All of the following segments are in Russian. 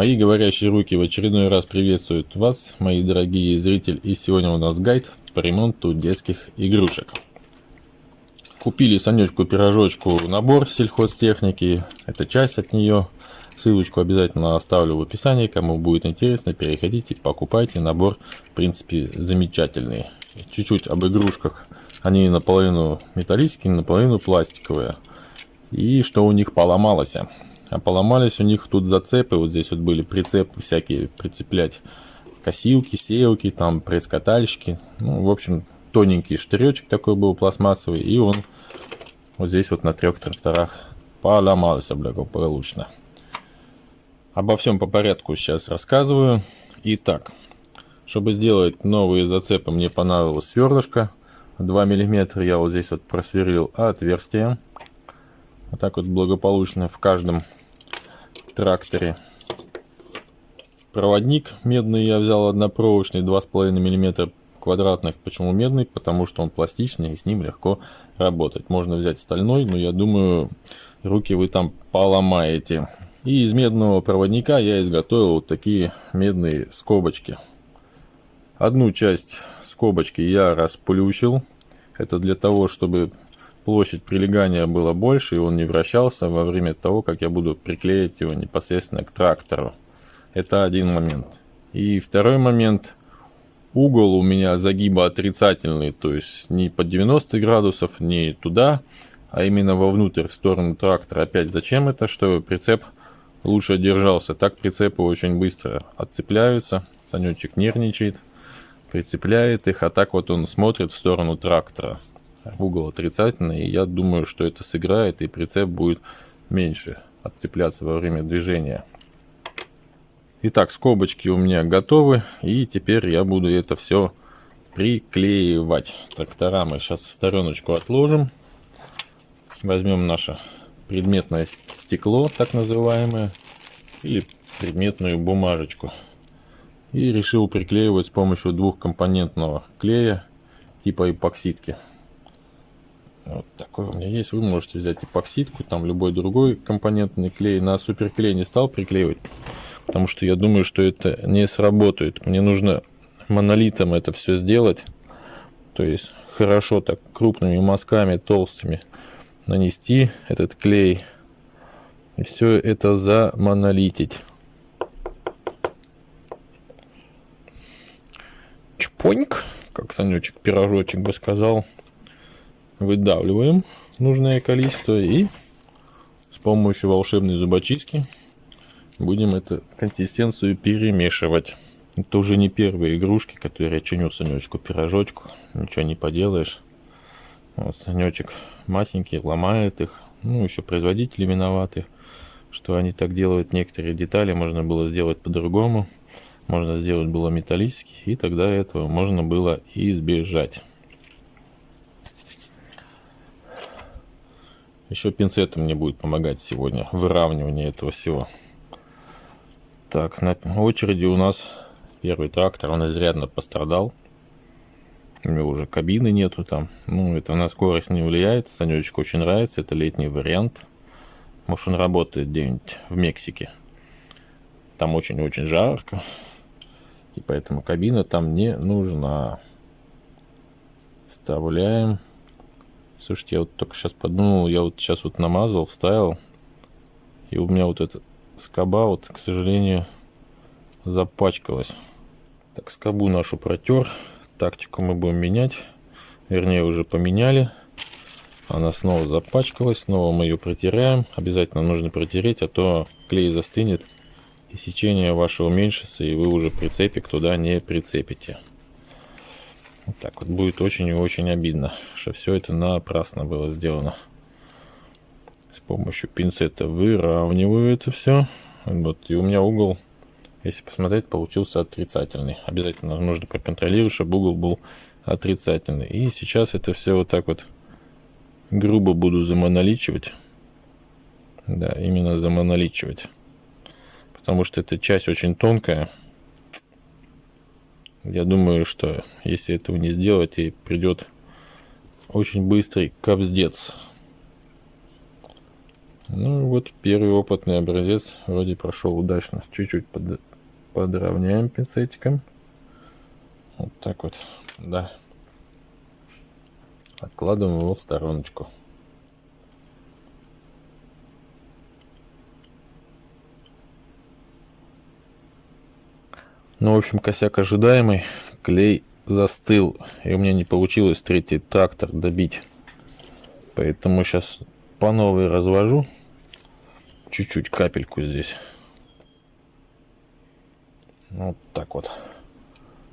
Мои говорящие руки в очередной раз приветствуют вас, мои дорогие зрители, и сегодня у нас гайд по ремонту детских игрушек. Купили Санечку пирожочку набор сельхозтехники, это часть от нее. Ссылочку обязательно оставлю в описании, кому будет интересно, переходите, покупайте. Набор, в принципе, замечательный. Чуть-чуть об игрушках. Они наполовину металлические, наполовину пластиковые. И что у них поломалось? А поломались у них тут зацепы. Вот здесь вот были прицепы всякие, прицеплять косилки, сеялки, там пресс-катальщики. Ну, в общем, тоненький штыречек такой был пластмассовый. И он вот здесь вот на 3 тракторах поломался благополучно. Обо всем по порядку сейчас рассказываю. Итак, чтобы сделать новые зацепы, мне понадобилось сверлышко 2 мм. Я вот здесь вот просверлил отверстие. Вот так вот благополучно в каждом тракторе. Проводник медный я взял однопроводный, 2,5 мм квадратных. Почему медный? Потому что он пластичный и с ним легко работать. Можно взять стальной, но я думаю, руки вы там поломаете. И из медного проводника я изготовил вот такие медные скобочки. Одну часть скобочки я расплющил. Это для того, чтобы площадь прилегания была больше, и он не вращался во время того, как я буду приклеить его непосредственно к трактору. Это один момент. И второй момент. Угол у меня загиба отрицательный, то есть не под 90 градусов, не туда, а именно вовнутрь, в сторону трактора. Опять зачем это? Чтобы прицеп лучше держался. Так прицепы очень быстро отцепляются. Санечек нервничает, прицепляет их, а так вот он смотрит в сторону трактора. Угол отрицательный, и я думаю, что это сыграет, и прицеп будет меньше отцепляться во время движения. Итак, скобочки у меня готовы, и теперь я буду это все приклеивать. Трактора мы сейчас в стороночку отложим. Возьмем наше предметное стекло, так называемое, или предметную бумажечку. И решил приклеивать с помощью двухкомпонентного клея типа эпоксидки. Вот такой у меня есть. Вы можете взять эпоксидку, там любой другой компонентный клей. На суперклей не стал приклеивать, потому что я думаю, что это не сработает. Мне нужно монолитом это все сделать. То есть хорошо так крупными мазками толстыми нанести этот клей. И все это замонолитить. Чпоньк, как Санечек пирожочек бы сказал. Выдавливаем нужное количество и с помощью волшебной зубочистки будем эту консистенцию перемешивать. Это уже не первые игрушки, которые я чиню Санечку пирожочку. Ничего не поделаешь. Вот Санечек масенький, ломает их. Ну, еще производители виноваты, что они так делают. Некоторые детали можно было сделать по-другому. Можно сделать было металлический, и тогда этого можно было избежать. Еще пинцетом мне будет помогать сегодня выравнивание этого всего. Так, на очереди у нас первый трактор. Он изрядно пострадал. У него уже кабины нету там. Ну, это на скорость не влияет. Санечку очень нравится. Это летний вариант. Может, он работает где-нибудь в Мексике. Там очень-очень жарко. И поэтому кабина там не нужна. Вставляем. Слушайте, я вот только сейчас подумал, я вот сейчас вот намазал, вставил, и у меня вот эта скоба, вот, к сожалению, запачкалась. Так, скобу нашу протер, тактику мы будем менять, вернее, уже поменяли. Она снова запачкалась, снова мы ее протираем. Обязательно нужно протереть, а то клей застынет, и сечение ваше уменьшится, и вы уже прицепик туда не прицепите. Вот так вот будет очень и очень обидно, что все это напрасно было сделано. С помощью пинцета выравниваю это все. Вот, и у меня угол, если посмотреть, получился отрицательный. Обязательно нужно проконтролировать, чтобы угол был отрицательный. И сейчас это все вот так вот грубо буду замоноличивать. Да, именно замоноличивать. Потому что эта часть очень тонкая. Я думаю, что если этого не сделать, и придет очень быстрый капздец. Ну вот первый опытный образец вроде прошел удачно. Чуть-чуть подровняем пинцетиком. Вот так вот, да. Откладываем его в стороночку. Ну, в общем, косяк ожидаемый. Клей застыл, и у меня не получилось третий трактор добить. Поэтому сейчас по новой развожу. Чуть-чуть капельку здесь. Вот так вот.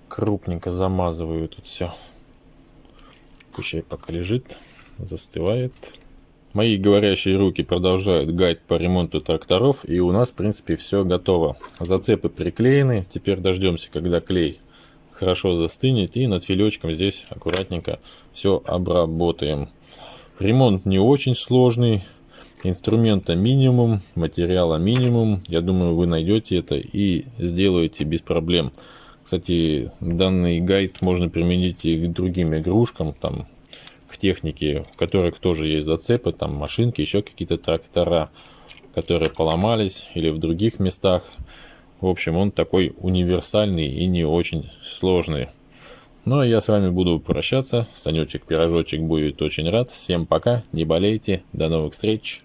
Крупненько замазываю тут все. Пусть пока лежит, застывает. Мои говорящие руки продолжают гайд по ремонту тракторов, и у нас, в принципе, все готово. Зацепы приклеены. Теперь дождемся, когда клей хорошо застынет, и над филечком здесь аккуратненько все обработаем. Ремонт не очень сложный. Инструмента минимум, материала минимум. Я думаю, вы найдете это и сделаете без проблем. Кстати, данный гайд можно применить и к другим игрушкам, там, к технике, в которых тоже есть зацепы, там машинки, еще какие-то трактора, которые поломались или в других местах. В общем, он такой универсальный и не очень сложный. Ну а я с вами буду прощаться. Санечек Пирожочек будет очень рад. Всем пока, не болейте, до новых встреч.